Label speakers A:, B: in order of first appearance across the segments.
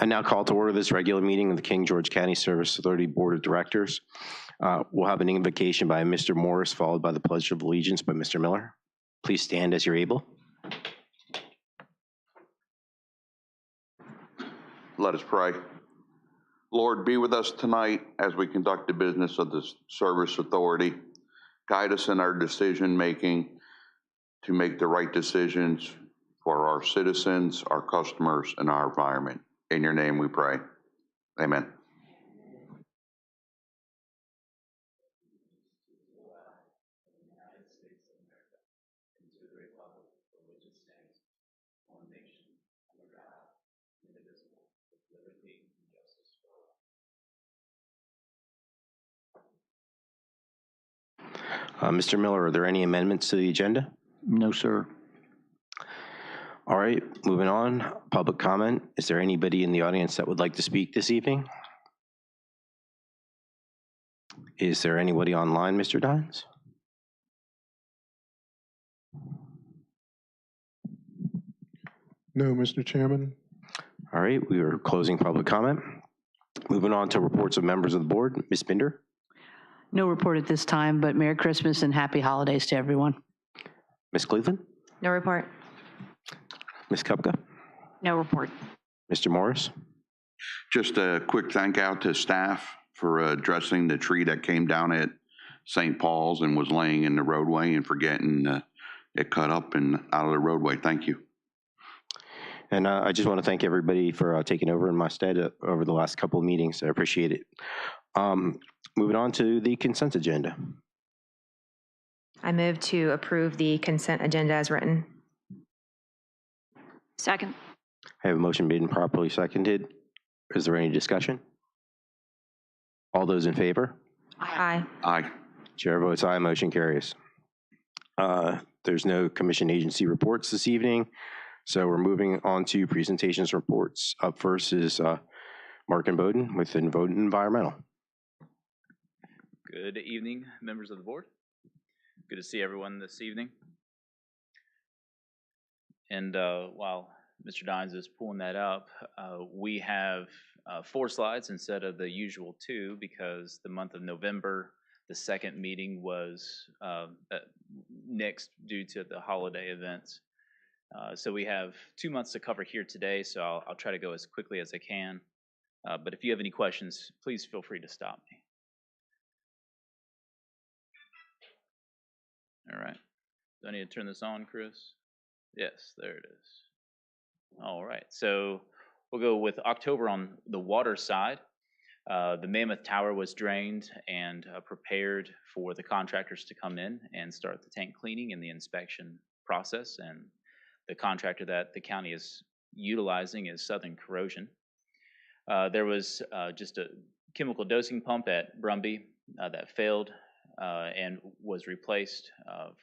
A: I now call to order this regular meeting of the King George County Service Authority Board of Directors. We'll have an invocation by Mr. Morris, followed by the Pledge of Allegiance by Mr. Miller. Please stand as you're able.
B: Let us pray. Lord, be with us tonight as we conduct the business of the Service Authority. Guide us in our decision-making to make the right decisions for our citizens, our customers, and our environment. In your name we pray. Amen.
A: Mr. Miller, are there any amendments to the agenda?
C: No, sir.
A: All right, moving on. Public comment. Is there anybody in the audience that would like to speak this evening? Is there anybody online, Mr. Dines?
D: No, Mr. Chairman.
A: All right, we are closing public comment. Moving on to reports of members of the board. Ms. Binder?
E: No report at this time, but Merry Christmas and Happy Holidays to everyone.
A: Ms. Cleveland?
F: No report.
A: Ms. Kupka?
F: No report.
A: Mr. Morris?
B: Just a quick thank out to staff for addressing the tree that came down at St. Paul's and was laying in the roadway and for getting it cut up and out of the roadway. Thank you.
A: And I just want to thank everybody for taking over in my stead over the last couple of meetings. I appreciate it. Moving on to the consent agenda.
F: I move to approve the consent agenda as written.
G: Second.
A: I have a motion made and properly seconded. Is there any discussion? All those in favor?
F: Aye.
B: Aye.
A: Chair votes aye, motion carries. There's no commission agency reports this evening, so we're moving on to presentations reports. Up first is Mark and Bowden with Bowden Environmental.
H: Good evening, members of the board. Good to see everyone this evening. And while Mr. Dines is pulling that up, we have 4 slides instead of the usual 2 because the month of November, the second meeting was nixed due to the holiday events. So we have 2 months to cover here today, so I'll try to go as quickly as I can. But if you have any questions, please feel free to stop me. All right. Do I need to turn this on, Chris? Yes, there it is. All right. So we'll go with October on the water side. The Mammoth Tower was drained and prepared for the contractors to come in and start the tank cleaning and the inspection process. And the contractor that the county is utilizing is Southern Corrosion. There was just a chemical dosing pump at Brumby that failed and was replaced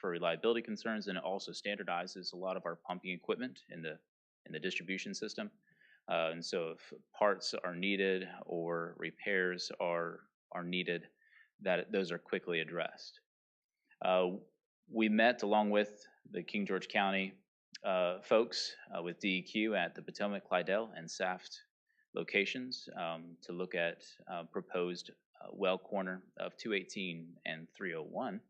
H: for reliability concerns, and it also standardizes a lot of our pumping equipment in the distribution system. And so if parts are needed or repairs are needed, those are quickly addressed. We met along with the King George County folks with DEQ at the Potomac, Clydell, and Saft locations to look at proposed well corner of 218 and 301.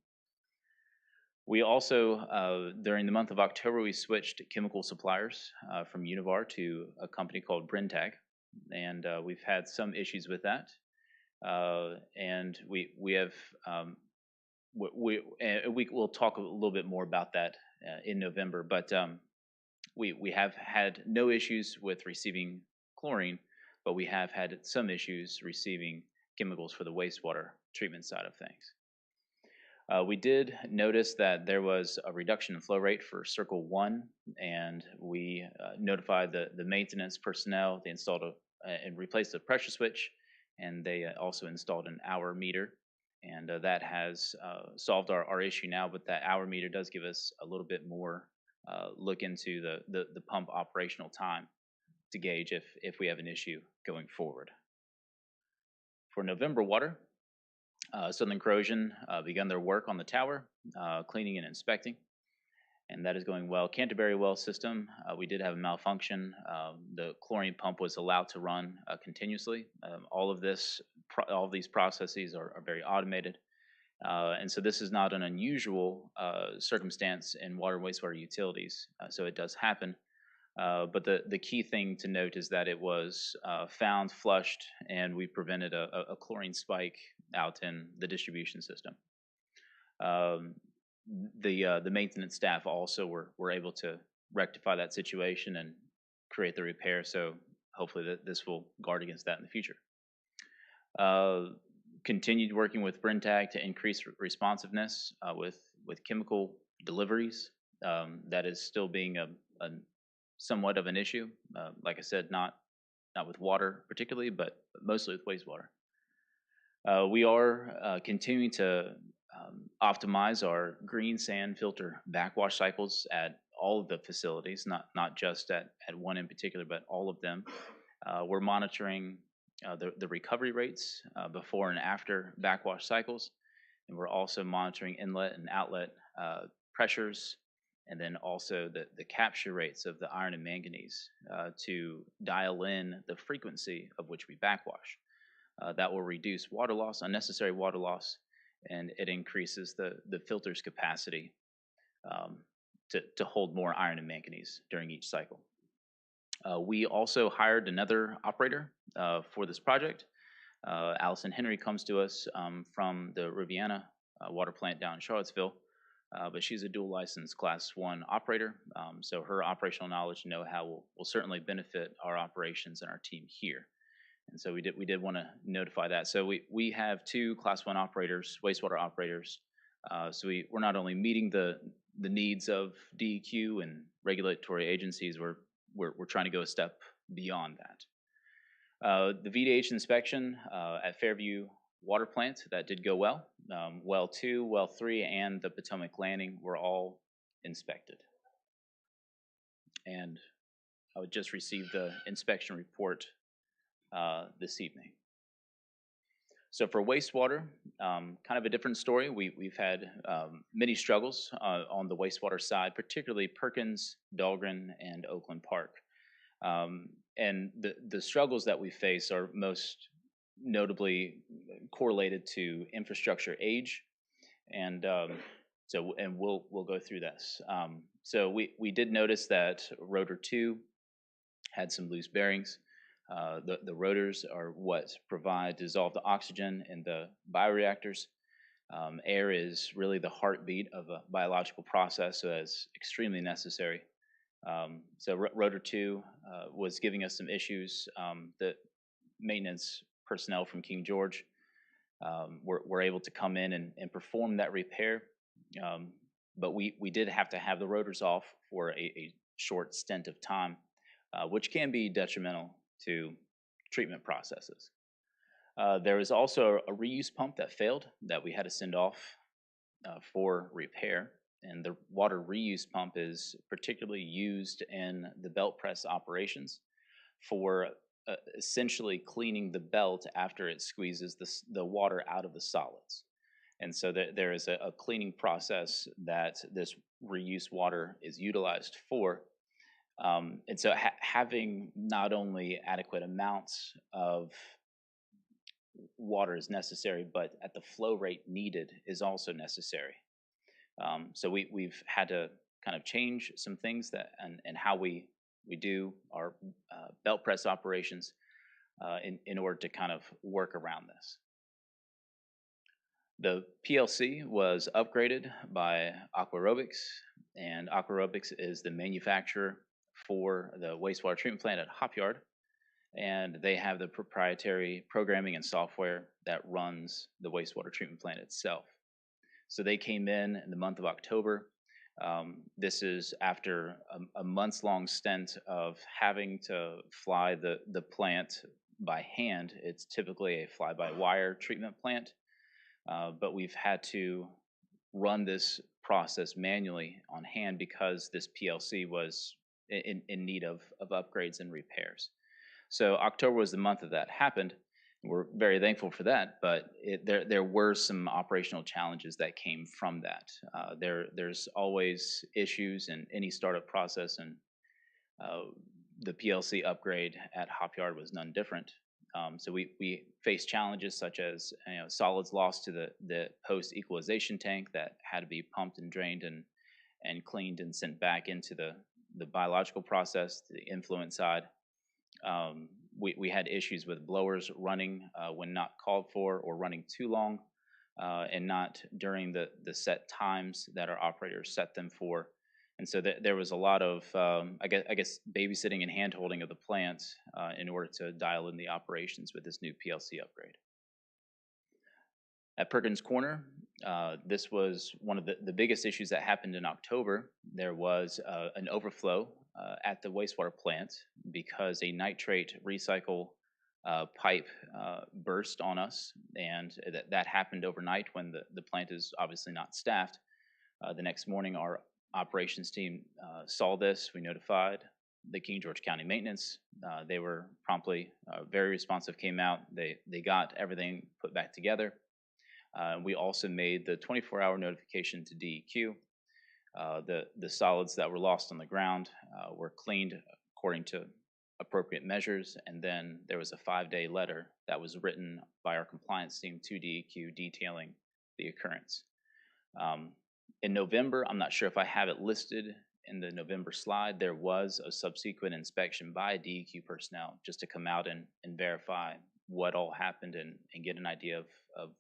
H: We also, during the month of October, we switched chemical suppliers from Univar to a company called Brentag, and we've had some issues with that. And we have, we'll talk a little bit more about that in November, but we have had no issues with receiving chlorine, but we have had some issues receiving chemicals for the wastewater treatment side of things. We did notice that there was a reduction in flow rate for Circle 1, and we notified the maintenance personnel. They installed and replaced the pressure switch, and they also installed an hour meter, and that has solved our issue now, but that hour meter does give us a little bit more look into the pump operational time to gauge if we have an issue going forward. For November water, Southern Corrosion begun their work on the tower, cleaning and inspecting. and that is going well. Canterbury well system, we did have a malfunction. The chlorine pump was allowed to run continuously. All of these processes are very automated. And so this is not an unusual circumstance in water and wastewater utilities. So it does happen. But the key thing to note is that it was found, flushed, and we prevented a chlorine spike out in the distribution system. The maintenance staff also were able to rectify that situation and create the repair. So hopefully this will guard against that in the future. Continued working with Brentag to increase responsiveness with chemical deliveries. That is still being a somewhat of an issue. Like I said, not with water particularly, but mostly with wastewater. We are continuing to optimize our green sand filter backwash cycles at all of the facilities, not just at one in particular, but all of them. We're monitoring the recovery rates before and after backwash cycles, and we're also monitoring inlet and outlet pressures, and then also the capture rates of the iron and manganese to dial in the frequency of which we backwash. That will reduce water loss, unnecessary water loss, and it increases the filter's capacity to hold more iron and manganese during each cycle. We also hired another operator for this project. Allison Henry comes to us from the Riviana water plant down in Charlottesville, but she's a dual licensed Class 1 operator, so her operational knowledge and know-how will certainly benefit our operations and our team here. And so we did want to notify that. So we have 2 Class 1 operators, wastewater operators. So we're not only meeting the needs of DEQ and regulatory agencies, we're trying to go a step beyond that. The VDH inspection at Fairview Water Plant, that did go well. Well 2, well 3, and the Potomac Landing were all inspected. And I would just receive the inspection report this evening. So for wastewater, kind of a different story. We've had many struggles on the wastewater side, particularly Perkins, Dahlgren, and Oakland Park. And the struggles that we face are most notably correlated to infrastructure age, and we'll go through this. So we did notice that rotor 2 had some loose bearings. The rotors are what provide dissolved oxygen in the bioreactors. Air is really the heartbeat of a biological process, so that's extremely necessary. So rotor 2 was giving us some issues. The maintenance personnel from King George were able to come in and perform that repair, but we did have to have the rotors off for a short stint of time, which can be detrimental to treatment processes. There was also a reuse pump that failed that we had to send off for repair. And the water reuse pump is particularly used in the belt press operations for essentially cleaning the belt after it squeezes the water out of the solids. And so there is a cleaning process that this reuse water is utilized for. And so having not only adequate amounts of water is necessary, but at the flow rate needed is also necessary. So we've had to kind of change some things and how we do our belt press operations in order to kind of work around this. The PLC was upgraded by Aquarobics, and Aquarobics is the manufacturer for the wastewater treatment plant at Hop Yard, and they have the proprietary programming and software that runs the wastewater treatment plant itself. So they came in the month of October. This is after a months-long stint of having to fly the plant by hand. It's typically a fly-by-wire treatment plant, but we've had to run this process manually on hand because this PLC was in need of upgrades and repairs. So October was the month that happened, We're very thankful for that, but there were some operational challenges that came from that. There's always issues in any startup process, and the PLC upgrade at Hop Yard was none different. So we faced challenges such as solids lost to the post equalization tank that had to be pumped and drained and cleaned and sent back into the biological process, the influent side. We had issues with blowers running when not called for, or running too long, and not during the set times that our operators set them for. And so there was a lot of, I guess, babysitting and hand-holding of the plant in order to dial in the operations with this new PLC upgrade. At Perkins Corner, this was one of the biggest issues that happened in October. There was an overflow at the wastewater plant because a nitrate recycle pipe burst on us, and that happened overnight when the plant is obviously not staffed. The next morning, our operations team saw this. We notified the King George County Maintenance. They were promptly very responsive, came out. They got everything put back together. We also made the 24-hour notification to DEQ. The solids that were lost on the ground were cleaned according to appropriate measures, and then there was a 5-day letter that was written by our compliance team to DEQ detailing the occurrence. In November, I'm not sure if I have it listed in the November slide, there was a subsequent inspection by DEQ personnel just to come out and verify what all happened and get an idea of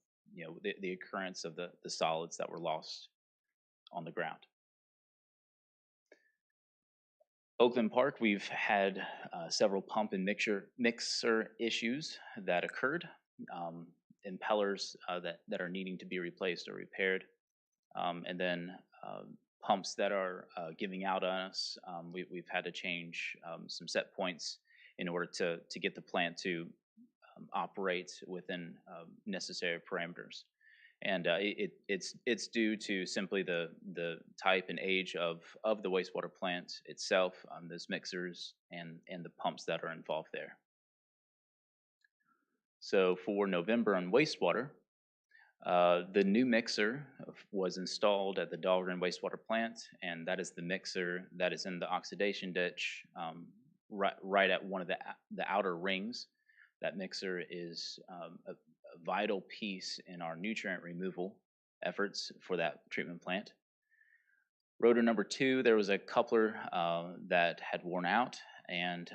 H: the occurrence of the solids that were lost on the ground. Oakland Park, we've had several pump and mixer issues that occurred, impellers that are needing to be replaced or repaired, and then pumps that are giving out on us. We've had to change some set points in order to get the plant to operate within necessary parameters. And it's due to simply the type and age of the wastewater plant itself, those mixers and the pumps that are involved there. So for November on wastewater, the new mixer was installed at the Dahlgren wastewater plant, and that is the mixer that is in the oxidation ditch right at one of the outer rings. That mixer is a vital piece in our nutrient removal efforts for that treatment plant. Rotor number 2, there was a coupler that had worn out, and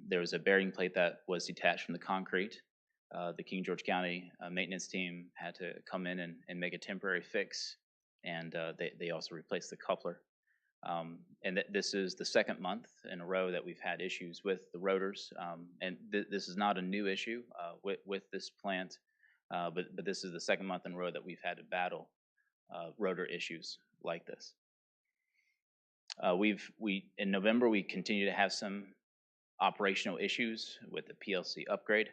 H: there was a bearing plate that was detached from the concrete. The King George County maintenance team had to come in and make a temporary fix, and they also replaced the coupler. And this is the second month in a row that we've had issues with the rotors, and this is not a new issue with this plant, but this is the second month in a row that we've had to battle rotor issues like this. In November, we continue to have some operational issues with the PLC upgrade.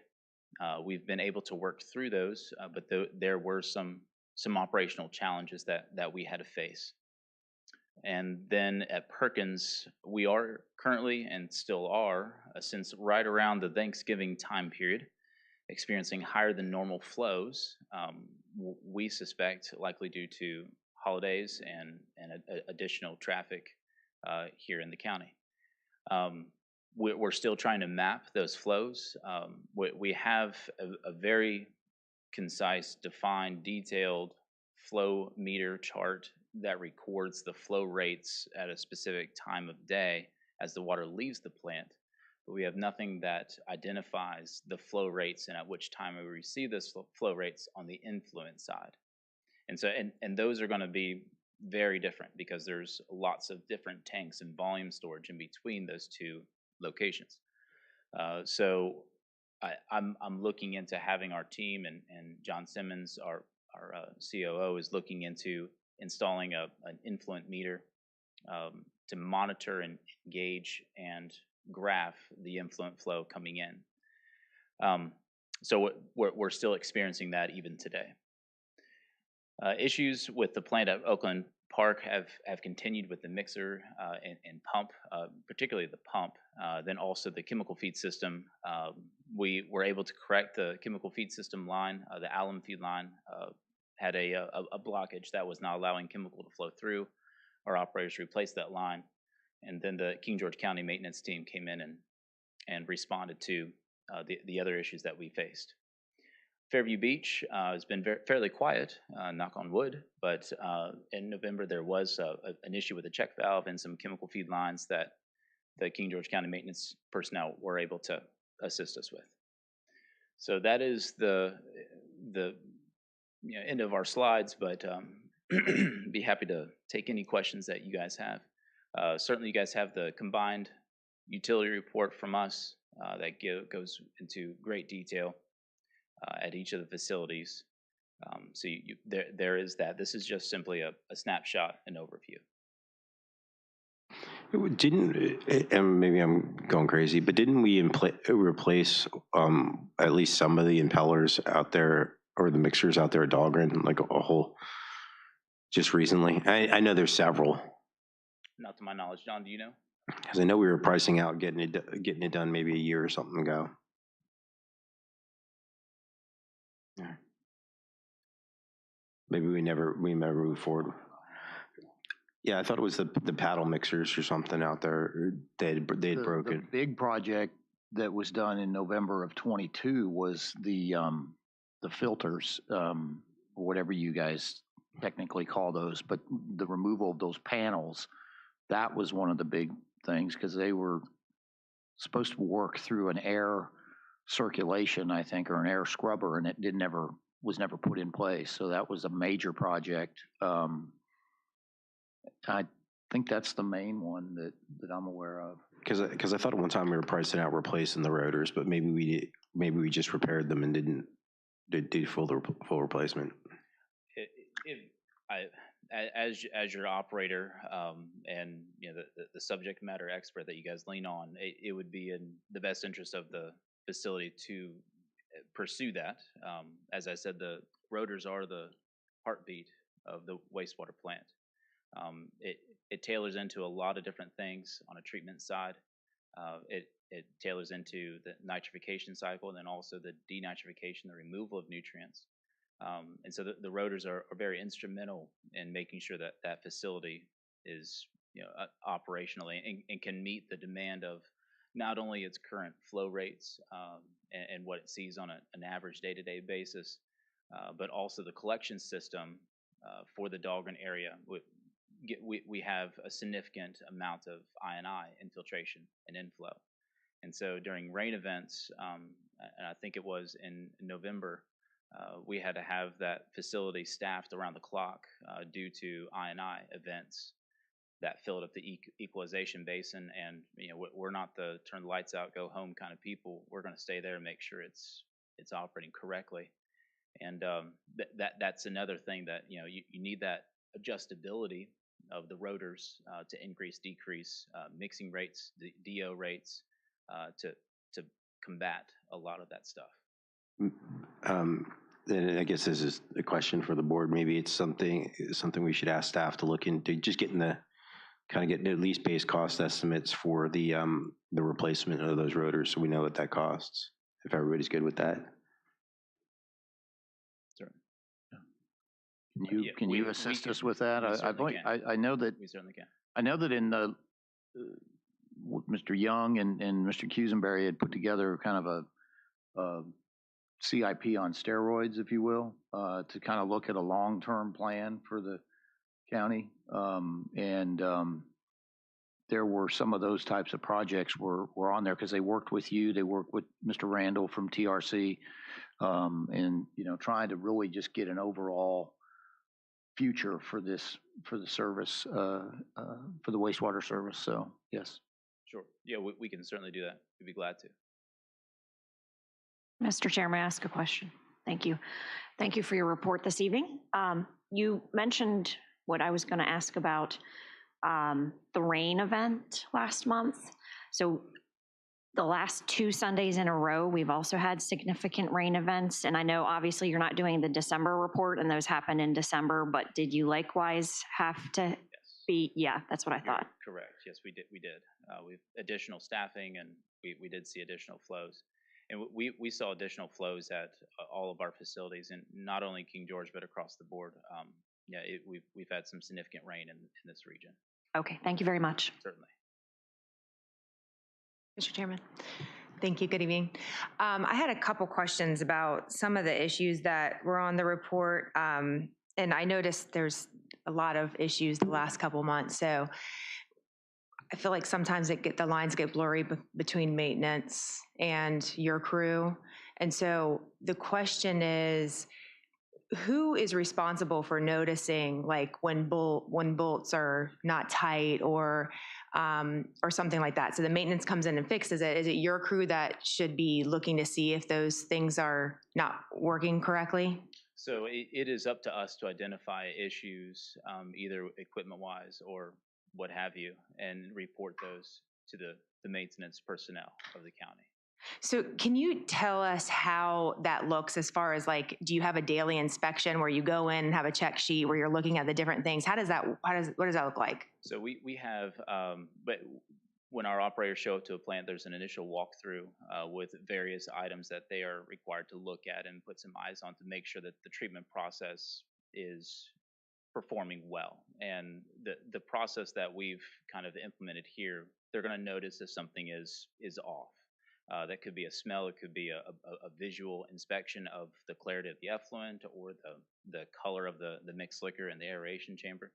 H: We've been able to work through those, but there were some operational challenges that we had to face. And then at Perkins, we are currently and still are, since right around the Thanksgiving time period, experiencing higher than normal flows. We suspect likely due to holidays and additional traffic here in the county. We're still trying to map those flows. We have a very concise, defined, detailed flow meter chart that records the flow rates at a specific time of day as the water leaves the plant. But we have nothing that identifies the flow rates and at which time we receive those flow rates on the influent side. And so, and those are going to be very different because there's lots of different tanks and volume storage in between those two locations. So I'm looking into having our team, and John Simmons, our COO, is looking into installing an influent meter to monitor and gauge and graph the influent flow coming in. So we're still experiencing that even today. Issues with the plant at Oakland Park have continued with the mixer and pump, particularly the pump, then also the chemical feed system. We were able to correct the chemical feed system line. The alum feed line had a blockage that was not allowing chemical to flow through. Our operators replaced that line, and then the King George County maintenance team came in and responded to the other issues that we faced. Fairview Beach has been fairly quiet, knock on wood, but in November there was an issue with a check valve and some chemical feed lines that the King George County maintenance personnel were able to assist us with. So that is the end of our slides, but be happy to take any questions that you guys have. Certainly you guys have the combined utility report from us that goes into great detail at each of the facilities. So there is that. This is just simply a snapshot and overview.
A: And maybe I'm going crazy, but didn't we replace at least some of the impellers out there, or the mixers out there at Dahlgren, like a whole, just recently? I know there's several.
H: Not to my knowledge. John, do you know?
A: Because I know we were pricing out getting it done maybe a year or something ago. Yeah. Maybe we never moved forward. Yeah, I thought it was the paddle mixers or something out there. They'd broken.
C: The big project that was done in November of '22 was the filters, or whatever you guys technically call those, but the removal of those panels. That was one of the big things, because they were supposed to work through an air circulation, I think, or an air scrubber, and it was never put in place. So that was a major project. I think that's the main one that I'm aware of.
A: Because I thought at one time we were pricing out replacing the rotors, but maybe we just repaired them and didn't do full replacement.
H: As your operator and the subject matter expert that you guys lean on, it would be in the best interest of the facility to pursue that. As I said, the rotors are the heartbeat of the wastewater plant. It tailors into a lot of different things on a treatment side. It tailors into the nitrification cycle, and then also the denitrification, the removal of nutrients. And so the rotors are very instrumental in making sure that that facility is operational and can meet the demand of not only its current flow rates and what it sees on an average day-to-day basis, but also the collection system for the Dahlgren area. We have a significant amount of I&I infiltration and inflow. And so during rain events, and I think it was in November, we had to have that facility staffed around the clock due to I&I events that filled up the equalization basin. And we're not the turn the lights out, go home kind of people. We're going to stay there and make sure it's operating correctly. And that's another thing that you need, that adjustability of the rotors to increase, decrease mixing rates, DO rates, to combat a lot of that stuff.
A: Then I guess this is a question for the board. Maybe it's something we should ask staff to look into, just getting at least base cost estimates for the replacement of those rotors, so we know what that costs, if everybody's good with that.
C: Can you assist us with that? I know that
H: we certainly can.
C: I know that in the Mr. Young and Mr. Cusenberry had put together kind of a CIP on steroids, if you will, to kind of look at a long-term plan for the county. There were some of those types of projects were on there because they worked with you. They worked with Mr. Randall from TRC, and trying to really just get an overall future for the service, for the wastewater service. So yes.
H: Sure. Yeah, we can certainly do that. We'd be glad to.
D: Mr. Chair, may I ask a question? Thank you. Thank you for your report this evening. You mentioned what I was going to ask about the rain event last month. So the last 2 Sundays in a row, we've also had significant rain events. And I know obviously you're not doing the December report and those happen in December, but did you likewise have to
H: Yes.
D: be, yeah, that's what I
H: You're
D: thought.
H: correct. Yes, we did. We've additional staffing, and we did see additional flows. And we saw additional flows at all of our facilities, and not only King George, but across the board. Yeah, we've had some significant rain in this region,
D: Okay, thank you very much.
H: certainly.
F: Mr. Chairman. Thank you. Good evening. I had a couple questions about some of the issues that were on the report. And I noticed there's a lot of issues the last couple months. So I feel like sometimes the lines get blurry between maintenance and your crew. And so the question is, who is responsible for noticing like when bolts are not tight or something like that? So the maintenance comes in and fixes it. Is it your crew that should be looking to see if those things are not working correctly?
H: So it is up to us to identify issues, either equipment-wise or what have you, and report those to the maintenance personnel of the county.
F: So can you tell us how that looks as far as like, do you have a daily inspection where you go in and have a check sheet where you're looking at the different things? What does that look like?
H: So we have, but when our operators show up to a plant, there's an initial walkthrough with various items that they are required to look at and put some eyes on to make sure that the treatment process is performing well. And the process that we've kind of implemented here, they're going to notice if something is off. That could be a smell, it could be a visual inspection of the clarity of the effluent or the color of the mixed liquor in the aeration chamber.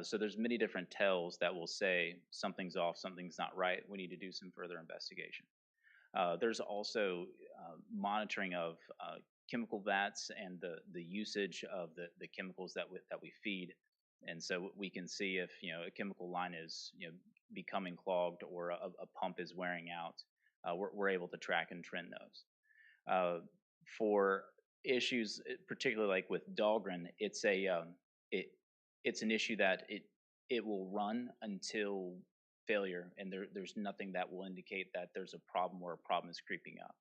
H: So there's many different tells that will say something's off, something's not right, we need to do some further investigation. There's also monitoring of chemical vats and the usage of the chemicals that we feed. And so we can see if a chemical line is becoming clogged or a pump is wearing out. We're able to track and trend those. For issues, particularly like with Dahlgren, it's an issue that it will run until failure, and there's nothing that will indicate that there's a problem or a problem is creeping up.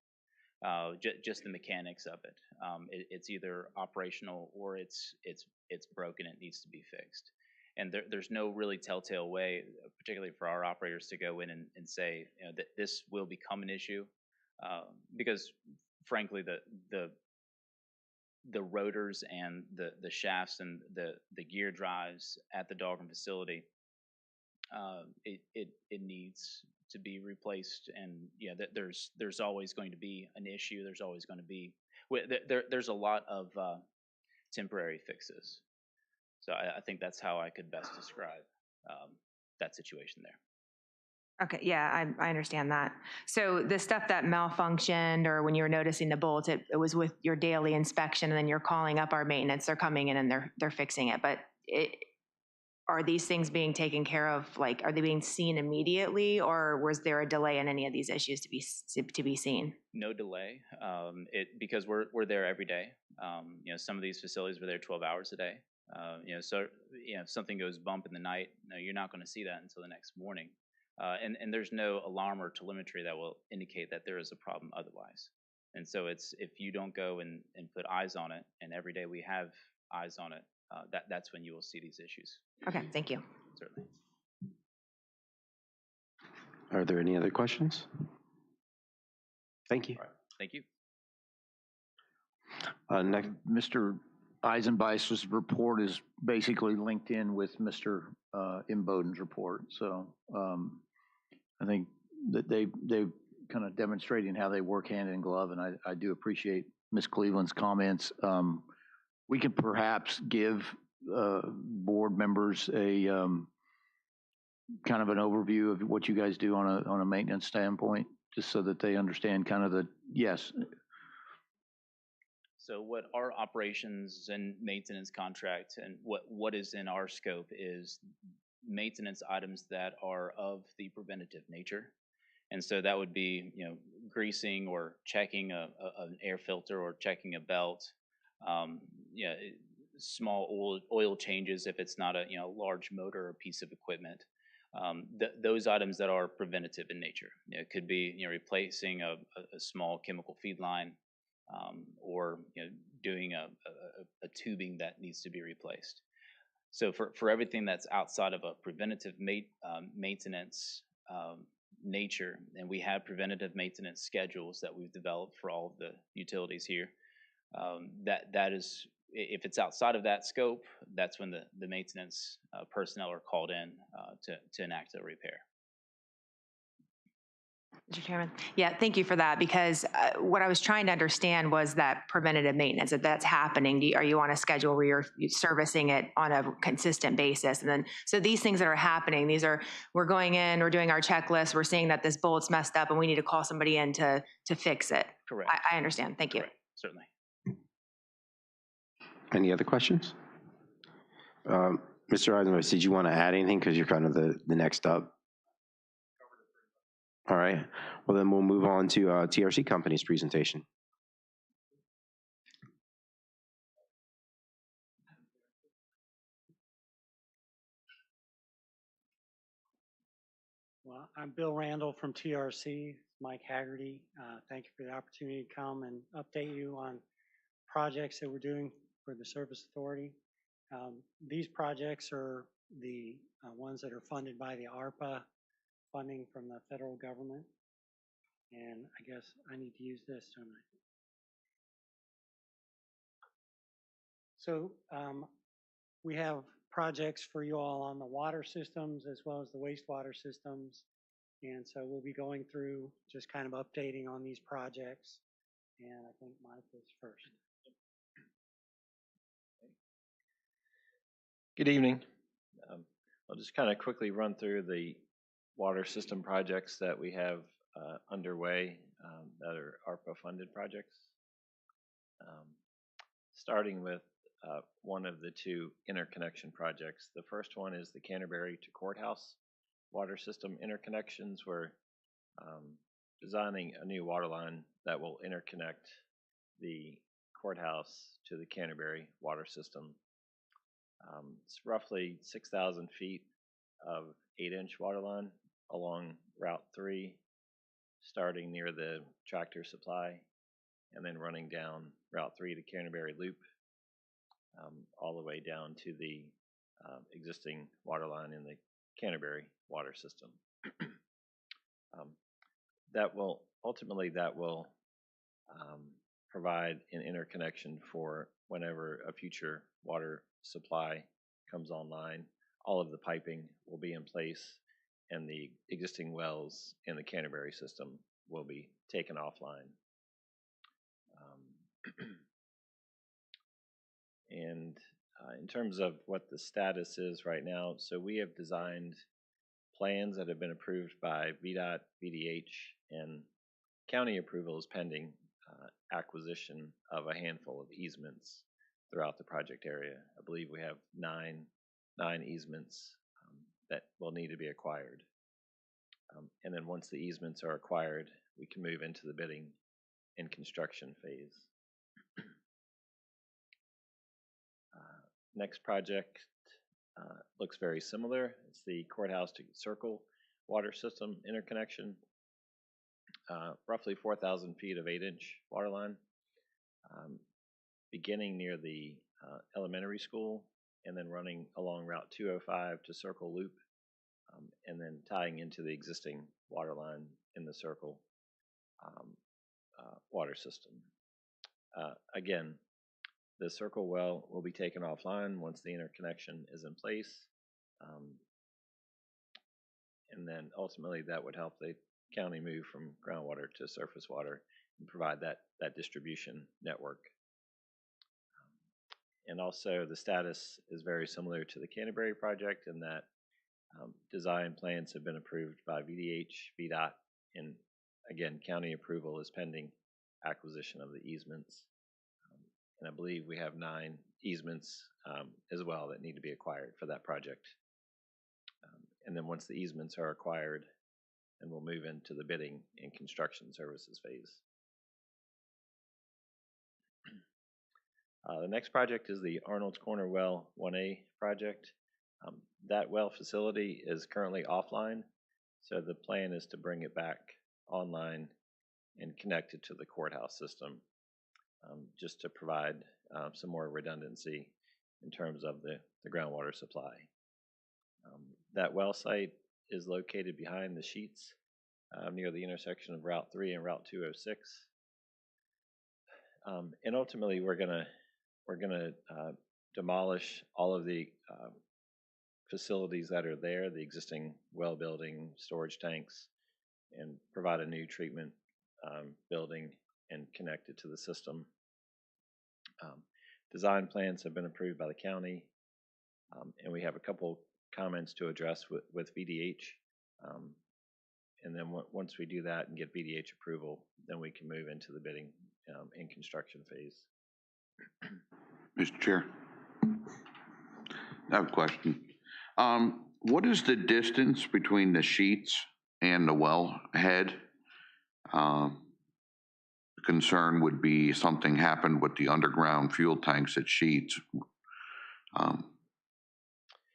H: Just the mechanics of it. It's either operational or it's broken. It needs to be fixed. And there's no really telltale way, particularly for our operators, to go in and say that this will become an issue, because frankly, the rotors and the shafts and the gear drives at the Dahlgren facility, it needs to be replaced. And there's always going to be an issue. There's always going to be there's a lot of temporary fixes. So I think that's how I could best describe that situation there.
F: Okay, yeah, I understand that. So the stuff that malfunctioned or when you were noticing the bolts, it was with your daily inspection, and then you're calling up our maintenance, they're coming in and they're fixing it. But are these things being taken care of? Like, are they being seen immediately, or was there a delay in any of these issues to be seen?
H: No delay, because we're there every day. Some of these facilities were there 12 hours a day. So if something goes bump in the night, you're not going to see that until the next morning. And there's no alarm or telemetry that will indicate that there is a problem otherwise. And so if you don't go and put eyes on it, and every day we have eyes on it, that's when you will see these issues.
F: Okay, thank you.
H: Certainly.
A: Are there any other questions? Thank you.
H: All right. Thank you.
A: Next,
C: Mr. Eisenbeis's report is basically linked in with Mr. Imboden's report. So I think that they kind of demonstrating how they work hand in glove, and I do appreciate Ms. Cleveland's comments. We could perhaps give board members a kind of an overview of what you guys do on a maintenance standpoint, just so that they understand kind of yes.
H: So what our operations and maintenance contract and what is in our scope is maintenance items that are of the preventative nature. And so that would be, greasing or checking an air filter or checking a belt, small oil changes if it's not a large motor or piece of equipment. Those items that are preventative in nature. It could be replacing a small chemical feed line, or doing a tubing that needs to be replaced. So for everything that's outside of a preventative maintenance nature, and we have preventative maintenance schedules that we've developed for all of the utilities here. That is, if it's outside of that scope, that's when the maintenance personnel are called in to enact a repair.
F: Mr. Chairman. Yeah, thank you for that, because what I was trying to understand was that preventative maintenance, if that's happening, are you on a schedule where you're servicing it on a consistent basis? And then, so these things that are happening, we're going in, we're doing our checklist, we're seeing that this bullet's messed up and we need to call somebody in to fix it.
H: Correct.
F: I understand. Thank you.
H: Correct. Certainly.
A: Any other questions? Mr. Eisenhuis, did you want to add anything? Because you're kind of the next up. All right. Well, then we'll move on to TRC Company's presentation.
G: Well, I'm Bill Randall from TRC, Mike Haggerty. Thank you for the opportunity to come and update you on projects that we're doing for the Service Authority. These projects are the ones that are funded by the ARPA funding from the federal government. And I guess I need to use this, don't I? So we have projects for you all on the water systems as well as the wastewater systems. And so we'll be going through just kind of updating on these projects. And I think Mike is first.
I: Good evening. I'll just kind of quickly run through the water system projects that we have underway that are ARPA funded projects. Starting with one of the two interconnection projects. The first one is the Canterbury to Courthouse water system interconnections. We're designing a new water line that will interconnect the courthouse to the Canterbury water system. It's roughly 6,000 feet of 8-inch water line along Route 3, starting near the Tractor Supply, and then running down Route 3 to Canterbury Loop, all the way down to the existing water line in the Canterbury water system. That will provide an interconnection for whenever a future water supply comes online. All of the piping will be in place, and the existing wells in the Canterbury system will be taken offline. And in terms of what the status is right now, so we have designed plans that have been approved by VDOT, VDH, and county approval is pending acquisition of a handful of easements throughout the project area. I believe we have nine easements that will need to be acquired. And then once the easements are acquired, we can move into the bidding and construction phase. Next project looks very similar. It's the Courthouse to Circle water system interconnection. Roughly 4,000 feet of 8-inch water line, beginning near the elementary school and then running along Route 205 to Circle Loop, and then tying into the existing water line in the Circle water system. Again, the Circle well will be taken offline once the interconnection is in place. And then ultimately that would help the county move from groundwater to surface water and provide that distribution network. And also the status is very similar to the Canterbury project in that design plans have been approved by VDH, VDOT, and again, county approval is pending acquisition of the easements. And I believe we have 9 easements as well that need to be acquired for that project. And then once the easements are acquired, then we'll move into the bidding and construction services phase. The next project is the Arnold's Corner Well 1A project. That well facility is currently offline, so the plan is to bring it back online and connect it to the courthouse system, just to provide some more redundancy in terms of the groundwater supply. That well site is located behind the sheets near the intersection of Route 3 and Route 206. And ultimately, we're gonna demolish all of the facilities that are there, the existing well building, storage tanks, and provide a new treatment building and connect it to the system. Design plans have been approved by the county, and we have a couple comments to address with VDH. And then once we do that and get VDH approval, then we can move into the bidding and construction phase.
B: Mr. Chair, I have a question. What is the distance between the sheets and the wellhead? The concern would be something happened with the underground fuel tanks at Sheets.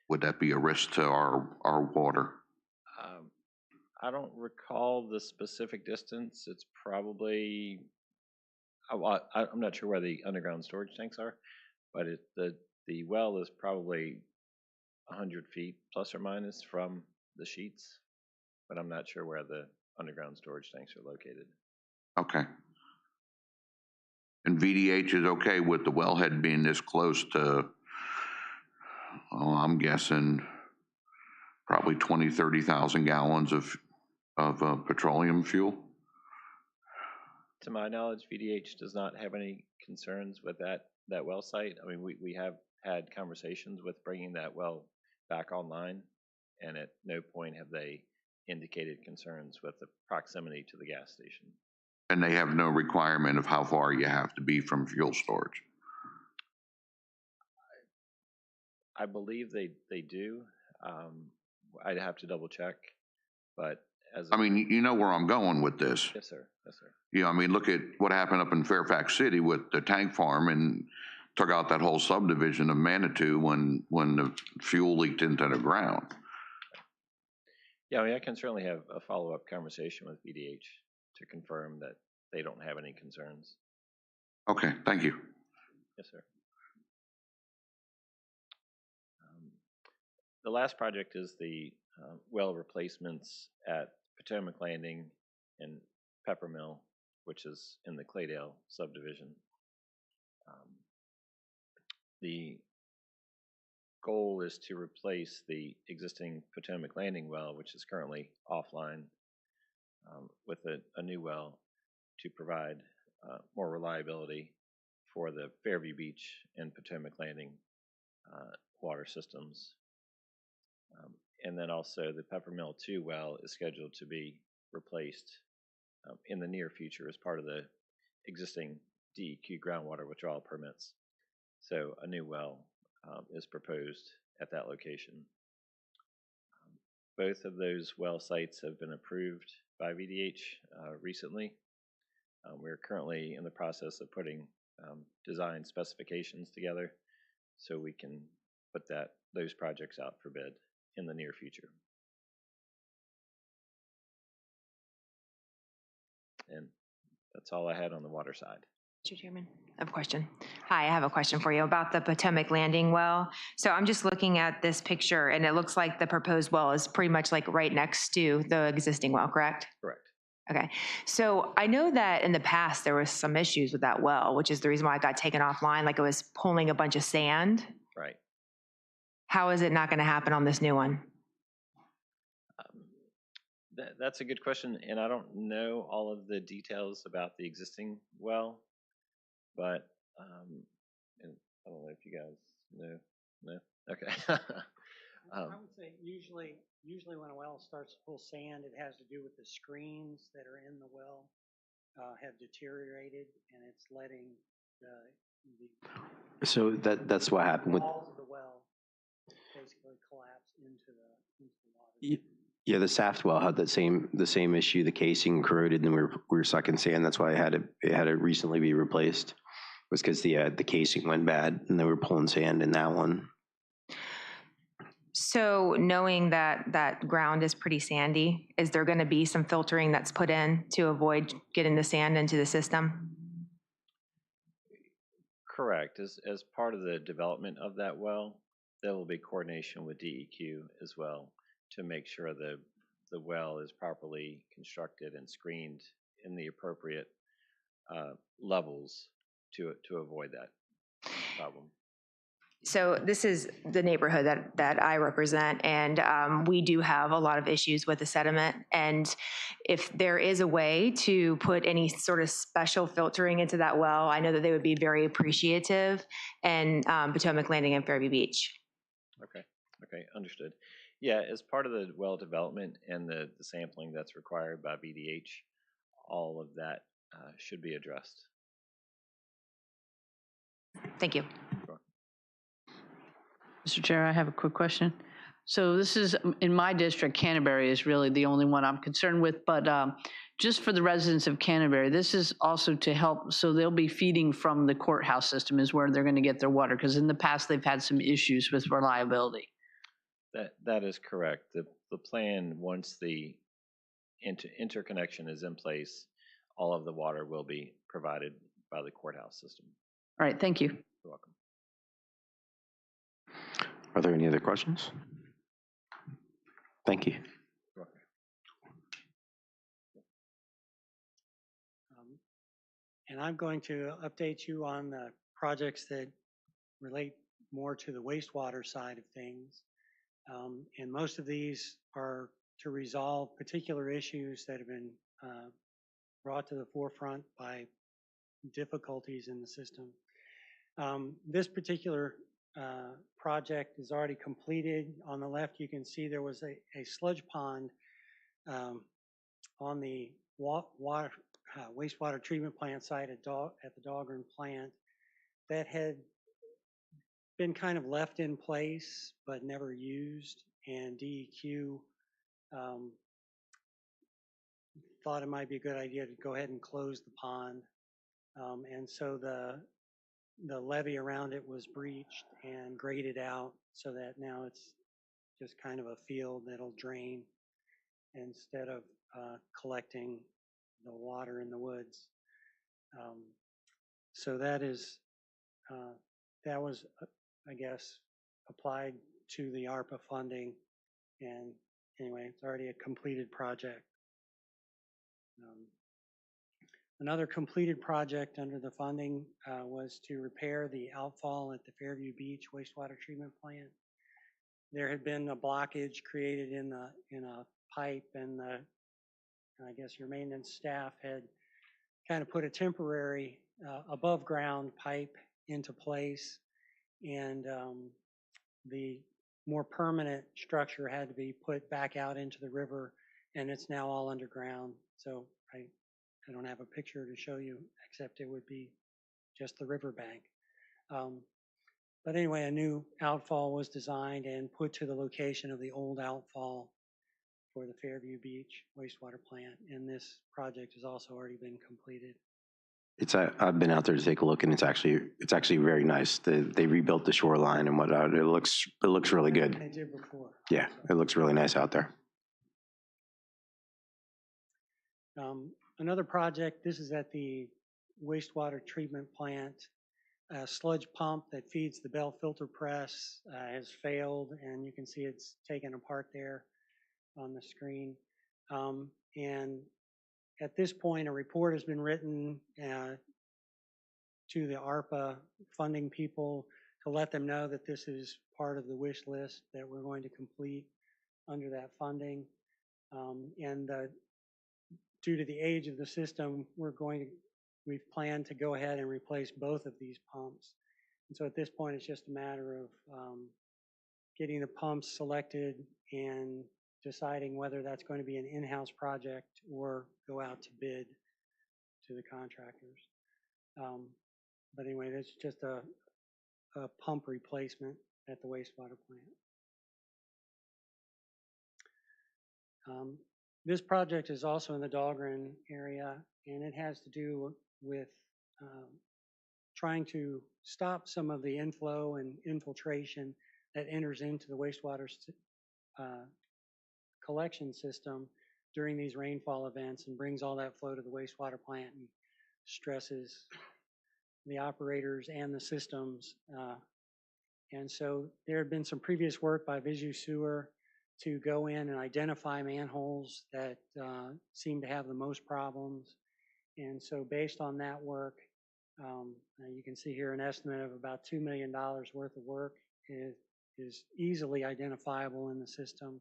B: Would that be a risk to our water?
I: I don't recall the specific distance. It's probably, I'm not sure where the underground storage tanks are, but the well is probably 100 feet plus or minus from the sheets, but I'm not sure where the underground storage tanks are located.
B: Okay. And VDH is okay with the wellhead being this close to, I'm guessing, probably 20, 30,000 gallons of petroleum fuel?
I: To my knowledge, VDH does not have any concerns with that well site. I mean, we have had conversations with bringing that well back online, and at no point have they indicated concerns with the proximity to the gas station.
B: And they have no requirement of how far you have to be from fuel storage?
I: I believe they do. I'd have to double check, but
B: I mean, you know where I'm going with this.
I: Yes, sir. Yes, sir.
B: Yeah, I mean, look at what happened up in Fairfax City with the tank farm and took out that whole subdivision of Manitou when the fuel leaked into the ground.
I: Yeah, I mean, I can certainly have a follow-up conversation with VDH to confirm that they don't have any concerns.
B: Okay, thank you.
I: Yes, sir. The last project is the well replacements at Potomac Landing and Peppermill, which is in the Claydale subdivision. The goal is to replace the existing Potomac Landing well, which is currently offline, with a new well to provide more reliability for the Fairview Beach and Potomac Landing water systems. And then also the Peppermill 2 well is scheduled to be replaced in the near future as part of the existing DEQ groundwater withdrawal permits. So a new well is proposed at that location. Both of those well sites have been approved by VDH recently. We're currently in the process of putting design specifications together so we can put those projects out for bid in the near future. And that's all I had on the water side.
F: Mr. Chairman, I have a question. Hi, I have a question for you about the Potomac Landing well. So I'm just looking at this picture and it looks like the proposed well is pretty much like right next to the existing well, correct?
I: Correct.
F: Okay, so I know that in the past there was some issues with that well, which is the reason why it got taken offline, like it was pulling a bunch of sand.
I: Right.
F: How is it not going to happen on this new one?
I: That's a good question, and I don't know all of the details about the existing well, but and I don't know if you guys know. No? Okay.
G: I would say usually when a well starts to pull sand, it has to do with the screens that are in the well have deteriorated, and it's letting the
A: So that's what happened with.
G: walls of the well basically collapse into the water.
A: Yeah, the Saft well had the same issue. The casing corroded, and we were sucking sand. That's why it had to recently be replaced. It was because the casing went bad, and they were pulling sand in that one.
F: So knowing that that ground is pretty sandy, is there going to be some filtering that's put in to avoid getting the sand into the system?
I: Correct. As part of the development of that well, there will be coordination with DEQ as well to make sure the well is properly constructed and screened in the appropriate levels to avoid that problem.
F: So this is the neighborhood that I represent, and we do have a lot of issues with the sediment. And if there is a way to put any sort of special filtering into that well, I know that they would be very appreciative, and Potomac Landing and Fairview Beach.
I: Okay, understood. Yeah, as part of the well development and the sampling that's required by BDH, all of that should be addressed.
F: Thank you.
E: Mr. Chair, I have a quick question. So this is, in my district, Canterbury is really the only one I'm concerned with, but just for the residents of Canterbury, this is also to help, so they'll be feeding from the courthouse system is where they're going to get their water, because in the past they've had some issues with reliability.
I: That is correct. The plan, once the interconnection is in place, all of the water will be provided by the courthouse system.
E: All right, thank you.
I: You're welcome.
A: Are there any other questions? Thank you.
I: You're welcome.
G: And I'm going to update you on the projects that relate more to the wastewater side of things. And most of these are to resolve particular issues that have been brought to the forefront by difficulties in the system. This particular project is already completed. On the left, you can see there was a sludge pond on the wastewater treatment plant site at the Dahlgren plant that had been kind of left in place but never used, and DEQ thought it might be a good idea to go ahead and close the pond. And so the levee around it was breached and graded out so that now it's just kind of a field that'll drain instead of collecting the water in the woods. So that was, I guess, applied to the ARPA funding. And anyway, it's already a completed project. Another completed project under the funding was to repair the outfall at the Fairview Beach wastewater treatment plant. There had been a blockage created in a pipe, and I guess your maintenance staff had kind of put a temporary above ground pipe into place, and the more permanent structure had to be put back out into the river, and it's now all underground. So I don't have a picture to show you, except it would be just the riverbank. But anyway, a new outfall was designed and put to the location of the old outfall for the Fairview Beach wastewater plant, and this project has also already been completed.
A: I've been out there to take a look, and it's actually very nice. They rebuilt the shoreline and whatnot. It looks really good.
G: They did before.
A: Yeah, it looks really nice out there.
G: Another project, this is at the wastewater treatment plant. A sludge pump that feeds the Bell filter press has failed, and you can see it's taken apart there on the screen. And at this point, a report has been written to the ARPA funding people to let them know that this is part of the wish list that we're going to complete under that funding. And due to the age of the system, we've planned to go ahead and replace both of these pumps. And so at this point, it's just a matter of getting the pumps selected and deciding whether that's going to be an in-house project or go out to bid to the contractors. But anyway, that's just a pump replacement at the wastewater plant. This project is also in the Dahlgren area, and it has to do with trying to stop some of the inflow and infiltration that enters into the wastewater collection system during these rainfall events and brings all that flow to the wastewater plant and stresses the operators and the systems. And so there had been some previous work by Visu Sewer to go in and identify manholes that seem to have the most problems. And so based on that work, you can see here an estimate of about $2 million worth of work is easily identifiable in the system.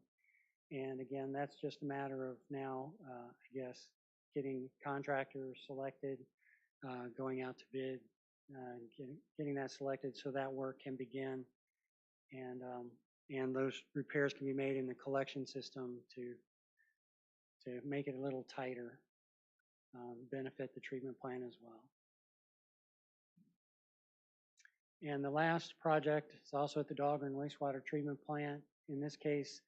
G: And again, that's just a matter of now, I guess, getting contractors selected, going out to bid, getting that selected so that work can begin. And those repairs can be made in the collection system to make it a little tighter, benefit the treatment plant as well. And the last project is also at the Dahlgren Wastewater Treatment Plant. In this case,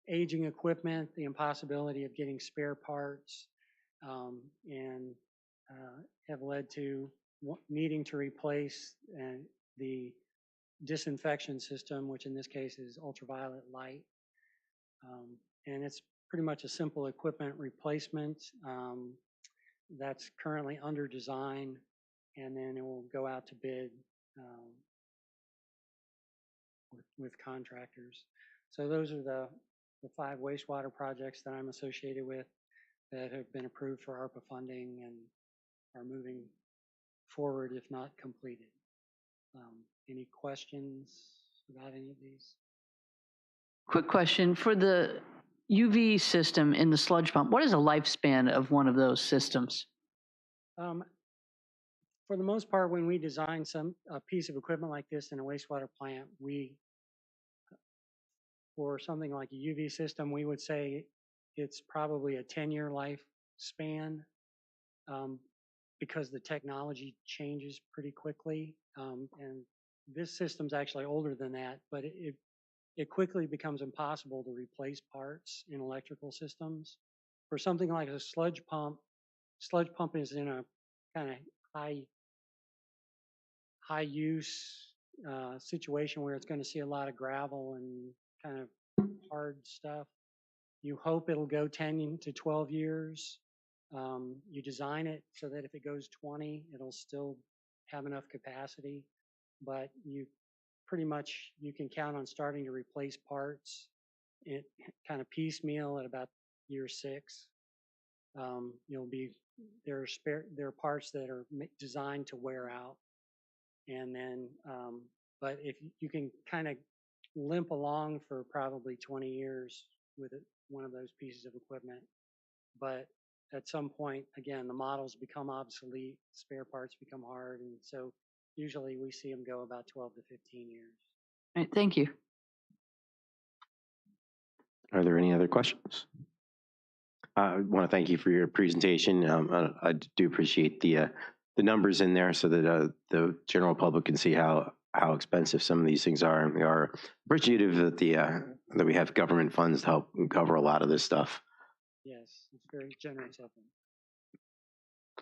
G: aging equipment, the impossibility of getting spare parts, and have led to needing to replace the disinfection system, which in this case is ultraviolet light. And it's pretty much a simple equipment replacement that's currently under design, and then it will go out to bid with contractors. So those are the 5 wastewater projects that I'm associated with that have been approved for ARPA funding and are moving forward if not completed. Any questions about any of these?
E: Quick question. For the UV system in the sludge pump, what is the lifespan of one of those systems?
G: For the most part, when we design a piece of equipment like this in a wastewater plant, for something like a UV system, we would say it's probably a 10-year lifespan because the technology changes pretty quickly. And this system's actually older than that, but it quickly becomes impossible to replace parts in electrical systems. For something like a sludge pump is in a kind of high use situation where it's going to see a lot of gravel and kind of hard stuff. You hope it'll go 10 to 12 years. You design it so that if it goes 20, it'll still have enough capacity, but you can count on starting to replace parts kind of piecemeal at about year 6. There are parts that are designed to wear out, and then but if you can kind of limp along for probably 20 years with one of those pieces of equipment, but at some point, again, the models become obsolete, spare parts become hard, and so usually we see them go about 12 to 15 years.
E: All right, thank you.
A: Are there any other questions? I want to thank you for your presentation. I do appreciate the numbers in there so that the general public can see how expensive some of these things are. And we are appreciative that that we have government funds to help cover a lot of this stuff.
G: Yes, it's very generous of them.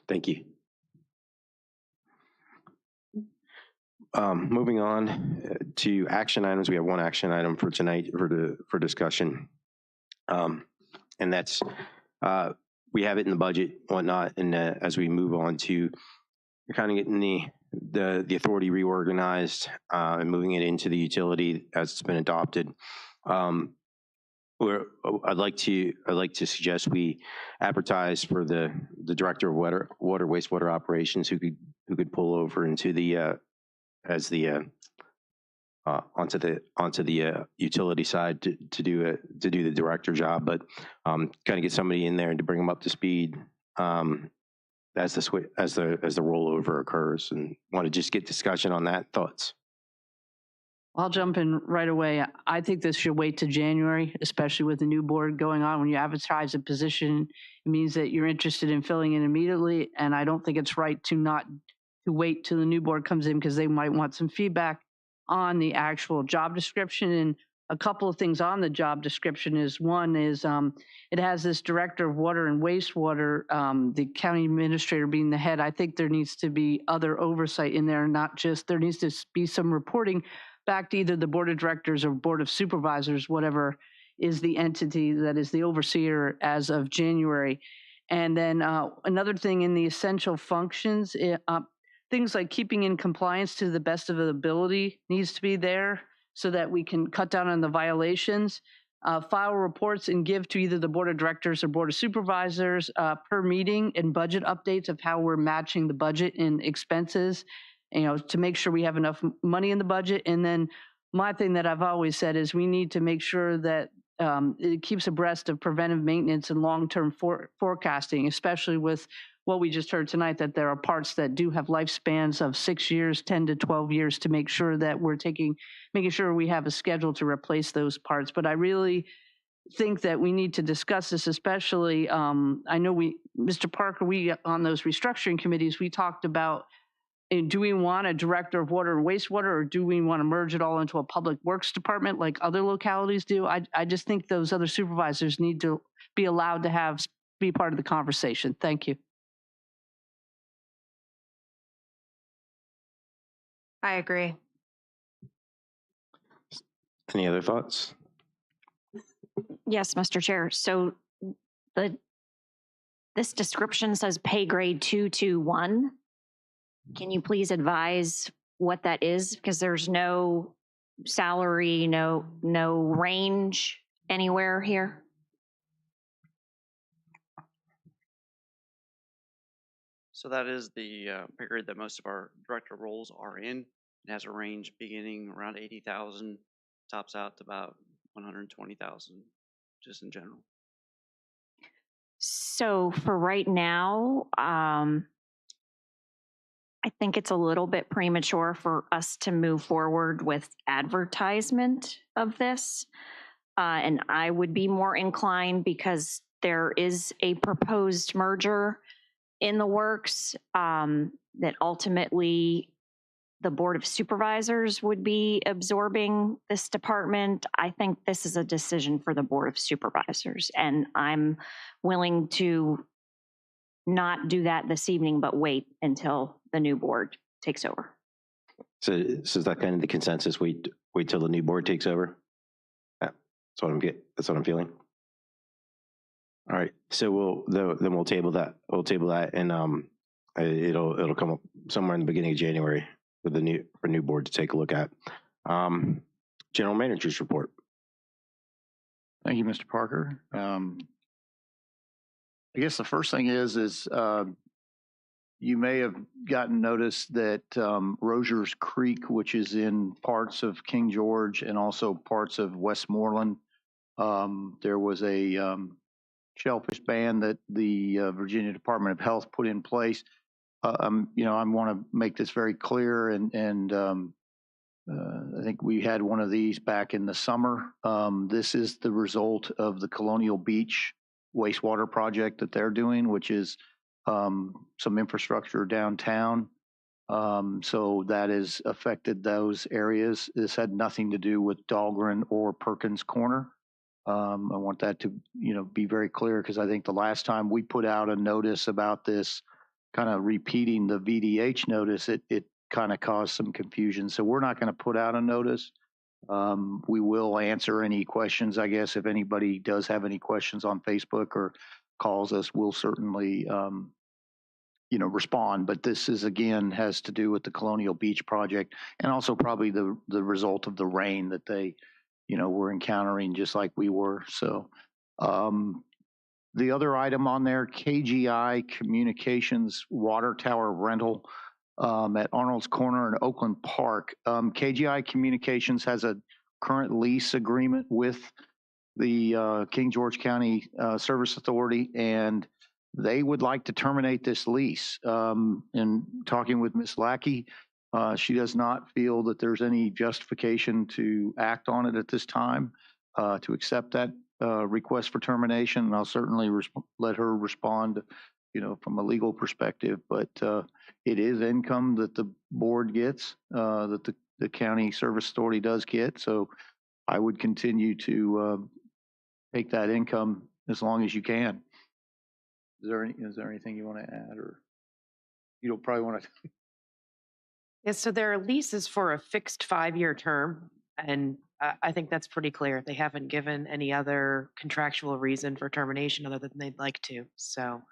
A: Thank you. Moving on to action items, we have one action item for tonight for discussion, and that's we have it in the budget, whatnot, and as we move on to kind of getting the authority reorganized and moving it into the utility as it's been adopted. I'd like to suggest we advertise for the director of water wastewater operations who could pull over into the onto the utility side to do the director job, but kind of get somebody in there and to bring them up to speed as the rollover occurs, and want to just get discussion on that. Thoughts?
E: I'll jump in right away. I think this should wait to January, especially with the new board going on. When you advertise a position, it means that you're interested in filling it immediately, and I don't think it's right to wait till the new board comes in, because they might want some feedback on the actual job description. And a couple of things on the job description is, one is it has this director of water and wastewater, the county administrator being the head. I think there needs to be other oversight in there, not just, there needs to be some reporting, back to either the board of directors or board of supervisors, whatever is the entity that is the overseer as of January. And then another thing in the essential functions, things like keeping in compliance to the best of the ability needs to be there so that we can cut down on the violations. File reports and give to either the board of directors or board of supervisors per meeting, and budget updates of how we're matching the budget and expenses, to make sure we have enough money in the budget. And then my thing that I've always said is we need to make sure that it keeps abreast of preventive maintenance and long-term forecasting, especially with what we just heard tonight, that there are parts that do have lifespans of 6 years, 10 to 12 years, to make sure that we're making sure we have a schedule to replace those parts. But I really think that we need to discuss this, especially, I know Mr. Parker, on those restructuring committees, we talked about, do we want a director of water and wastewater, or do we want to merge it all into a public works department like other localities do? I just think those other supervisors need to be allowed to be part of the conversation. Thank you.
F: I agree.
A: Any other thoughts?
D: Yes, Mr. Chair. So this description says pay grade 221. Can you please advise what that is? Because there's no salary, no range anywhere here.
J: So that is the pay grade that most of our director roles are in. It has a range beginning around 80,000, tops out to about 120,000, just in general.
D: So for right now, I think it's a little bit premature for us to move forward with advertisement of this. And I would be more inclined, because there is a proposed merger in the works, that ultimately the Board of Supervisors would be absorbing this department. I think this is a decision for the Board of Supervisors, and I'm willing to not do that this evening, but wait until the new board takes over.
A: So is that kind of the consensus? Wait till the new board takes over? Yeah, that's what I'm feeling. All right, so we'll table that. We'll table that, and it'll come up somewhere in the beginning of January for the new board to take a look at. General Manager's report.
C: Thank you, Mr. Parker. I guess the first thing is you may have gotten notice that Rogers Creek, which is in parts of King George and also parts of Westmoreland, there was a shellfish ban that the Virginia Department of Health put in place. I want to make this very clear, and I think we had one of these back in the summer. This is the result of the Colonial Beach wastewater project that they're doing, which is some infrastructure downtown. So that has affected those areas. This had nothing to do with Dahlgren or Perkins Corner. I want that to, be very clear, because I think the last time we put out a notice about this, kind of repeating the VDH notice, it kind of caused some confusion. So we're not going to put out a notice. We will answer any questions, I guess. If anybody does have any questions on Facebook or calls us, we'll certainly, respond. But this has to do with the Colonial Beach project, and also probably the result of the rain that they we're encountering, just like we were. So the other item on there, KGI Communications water tower rental at Arnold's Corner in Oakland Park. KGI Communications has a current lease agreement with the King George County Service Authority, and they would like to terminate this lease. In talking with Ms. Lackey, she does not feel that there's any justification to act on it at this time, to accept that request for termination. And I'll certainly let her respond, from a legal perspective. But it is income that the board gets, that the county service authority does get. So I would continue to take that income as long as you can. Is there anything you want to add, or you don't probably want to?
K: Yeah, so their lease is for a fixed 5-year term, and I think that's pretty clear. They haven't given any other contractual reason for termination other than they'd like to. So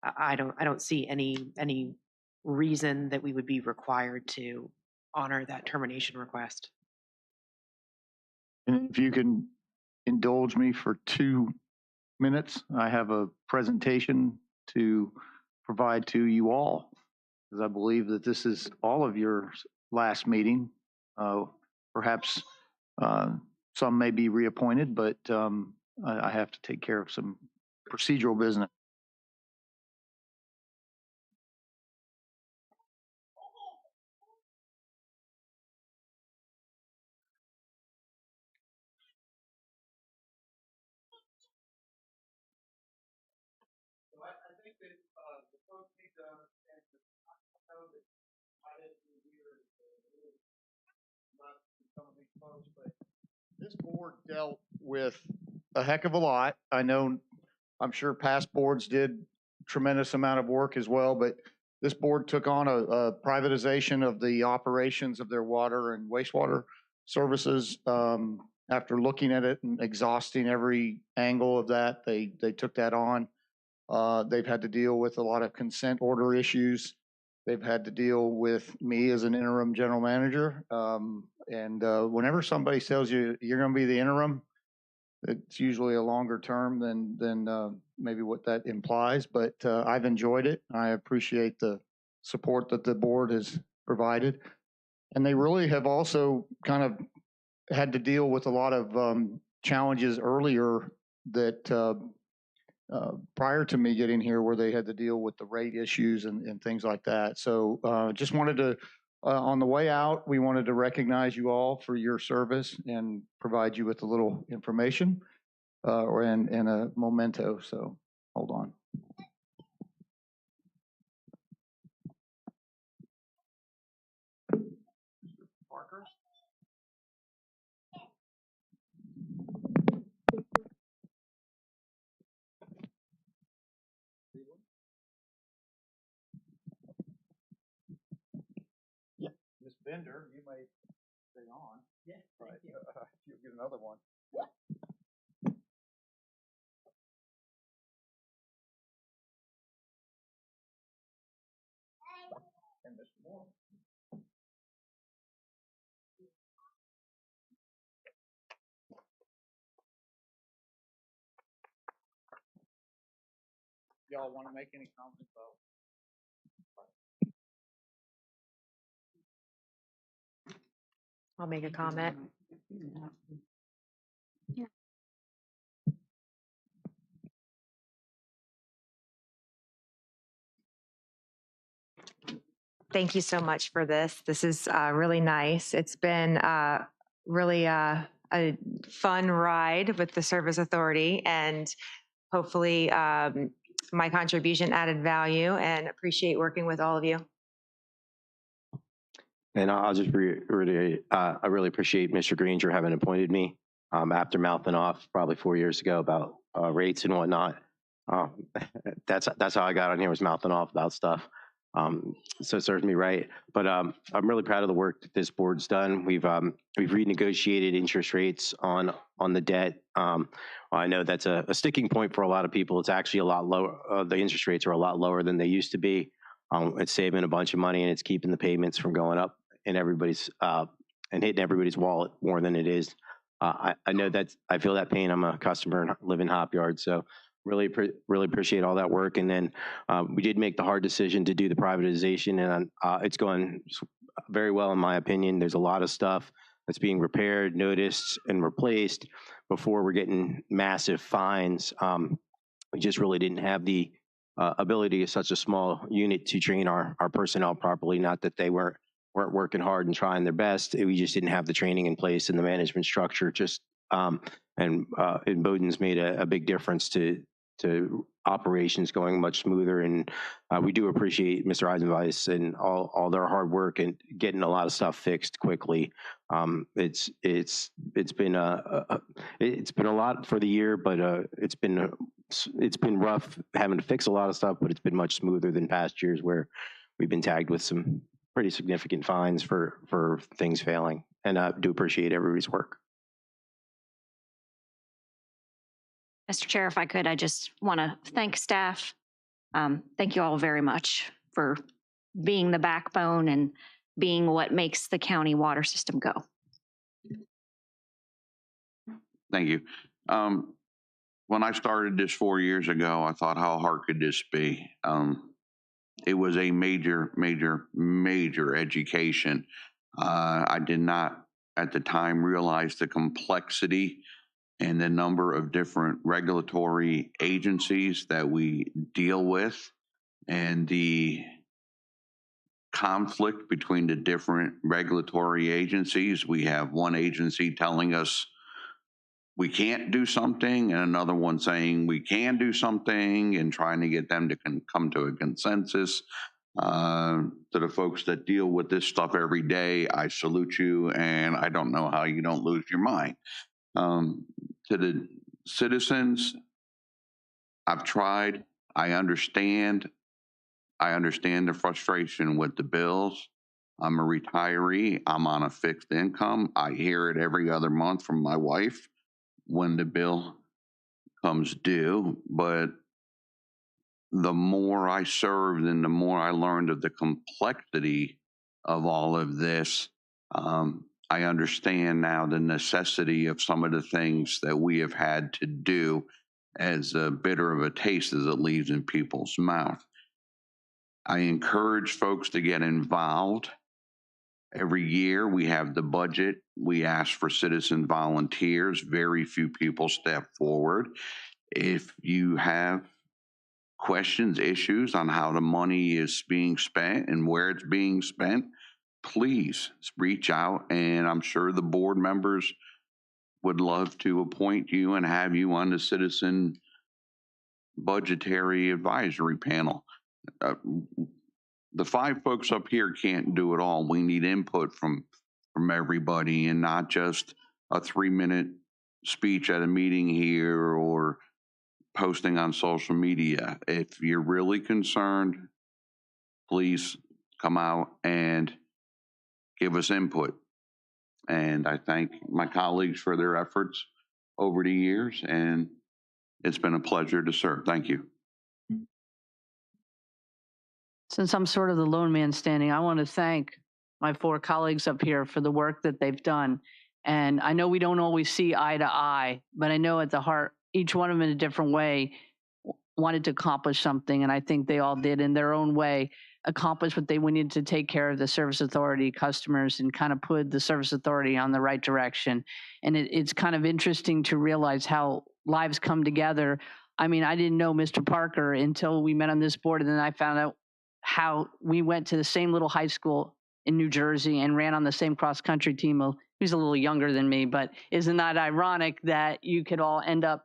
K: I don't see any reason that we would be required to honor that termination request.
C: And if you can indulge me for 2 minutes, I have a presentation to provide to you all, because I believe that this is all of your last meeting. Perhaps some may be reappointed, but I have to take care of some procedural business. I think that the folks need to understand that I know that I didn't do here not some of these folks, but this board dealt with a heck of a lot. I'm sure past boards did tremendous amount of work as well, but this board took on a privatization of the operations of their water and wastewater services. After looking at it and exhausting every angle of that, they took that on. They've had to deal with a lot of consent order issues. They've had to deal with me as an interim general manager. Whenever somebody tells you you're going to be the interim, it's usually a longer term than maybe what that implies. But I've enjoyed it. I appreciate the support that the board has provided. And they really have also kind of had to deal with a lot of challenges earlier that prior to me getting here, where they had to deal with the rate issues and things like that. So just wanted to, on the way out, we wanted to recognize you all for your service and provide you with a little information and a memento. So hold on. Parker? Yeah, Ms. Bender, you may stay on. Yeah, right. You'll get another one. And Mr. Moore. Y'all want to make any comments about?
F: I'll make a comment. Thank you so much for this. This is really nice. It's been really a fun ride with the Service Authority, and hopefully my contribution added value, and appreciate working with all of you.
A: And I'll just reiterate, I really appreciate Mr. Granger having appointed me after mouthing off probably 4 years ago about rates and whatnot. That's how I got on here, was mouthing off about stuff. So it serves me right. But I'm really proud of the work that this board's done. We've renegotiated interest rates on the debt. I know that's a sticking point for a lot of people. It's actually a lot lower. The interest rates are a lot lower than they used to be. It's saving a bunch of money, and it's keeping the payments from going up in everybody's and hitting everybody's wallet more than it is. I know that I feel that pain. I'm a customer and live in Hop Yard, so really appreciate all that work. And then we did make the hard decision to do the privatization, and it's going very well in my opinion. There's a lot of stuff that's being repaired, noticed, and replaced before we're getting massive fines. We just really didn't have the ability of such a small unit to train our personnel properly. Not that they weren't working hard and trying their best. We just didn't have the training in place and the management structure. And Bowden's made a big difference to operations going much smoother. And we do appreciate Mr. Eisenweiss and all their hard work and getting a lot of stuff fixed quickly. It's been a lot for the year, but it's been rough having to fix a lot of stuff, but it's been much smoother than past years where we've been tagged with some pretty significant fines for things failing. And I do appreciate everybody's work.
D: Mr. Chair, if I could, I just want to thank staff. Thank you all very much for being the backbone and being what makes the county water system go.
B: Thank you. When I started this 4 years ago, I thought, how hard could this be? It was a major, major, major education. I did not at the time realize the complexity and the number of different regulatory agencies that we deal with and the conflict between the different regulatory agencies. We have one agency telling us we can't do something and another one saying we can do something, and trying to get them to come to a consensus. To the folks that deal with this stuff every day, I salute you, and I don't know how you don't lose your mind. To the citizens, I've tried. I understand the frustration with the bills. I'm a retiree. I'm on a fixed income. I hear it every other month from my wife when the bill comes due. But the more I served and the more I learned of the complexity of all of this, I understand now the necessity of some of the things that we have had to do, as bitter of a taste as it leaves in people's mouth. I encourage folks to get involved. Every year we have the budget. We ask for citizen volunteers. Very few people step forward. If you have questions, issues on how the money is being spent and where it's being spent, please reach out, and I'm sure the board members would love to appoint you and have you on the Citizen Budgetary Advisory Panel. The 5 folks up here can't do it all. We need input from everybody, and not just a 3-minute speech at a meeting here or posting on social media. If you're really concerned, please come out and give us input. And I thank my colleagues for their efforts over the years, and it's been a pleasure to serve. Thank you.
E: Since I'm sort of the lone man standing, I want to thank my 4 colleagues up here for the work that they've done. And I know we don't always see eye to eye, but I know at the heart, each one of them in a different way wanted to accomplish something. And I think they all did in their own way, accomplish what they needed to take care of the service authority customers and kind of put the service authority on the right direction. And it's kind of interesting to realize how lives come together. I mean, I didn't know Mr. Parker until we met on this board, and then I found out how we went to the same little high school in New Jersey and ran on the same cross-country team. He's a little younger than me, but isn't that ironic that you could all end up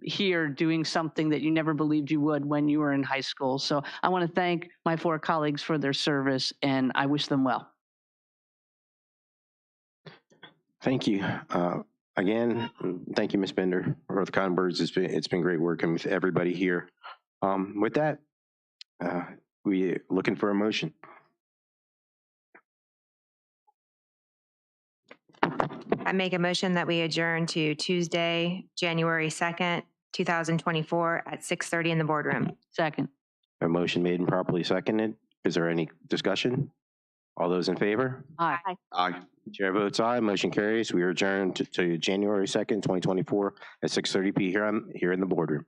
E: here doing something that you never believed you would when you were in high school? So I want to thank my 4 colleagues for their service, and I wish them well.
A: Thank you. Again, thank you, Ms. Bender, for the kind words. It's been great working with everybody here. With that, we looking for a motion.
F: I make a motion that we adjourn to Tuesday, January 2nd, 2024 at 6:30 in the boardroom.
E: Second.
A: A motion made and properly seconded. Is there any discussion? All those in favor?
E: Aye.
B: Aye.
A: Chair votes aye. Motion carries. We are adjourned to January 2nd, 2024 at 6:30 p.m. here in the boardroom.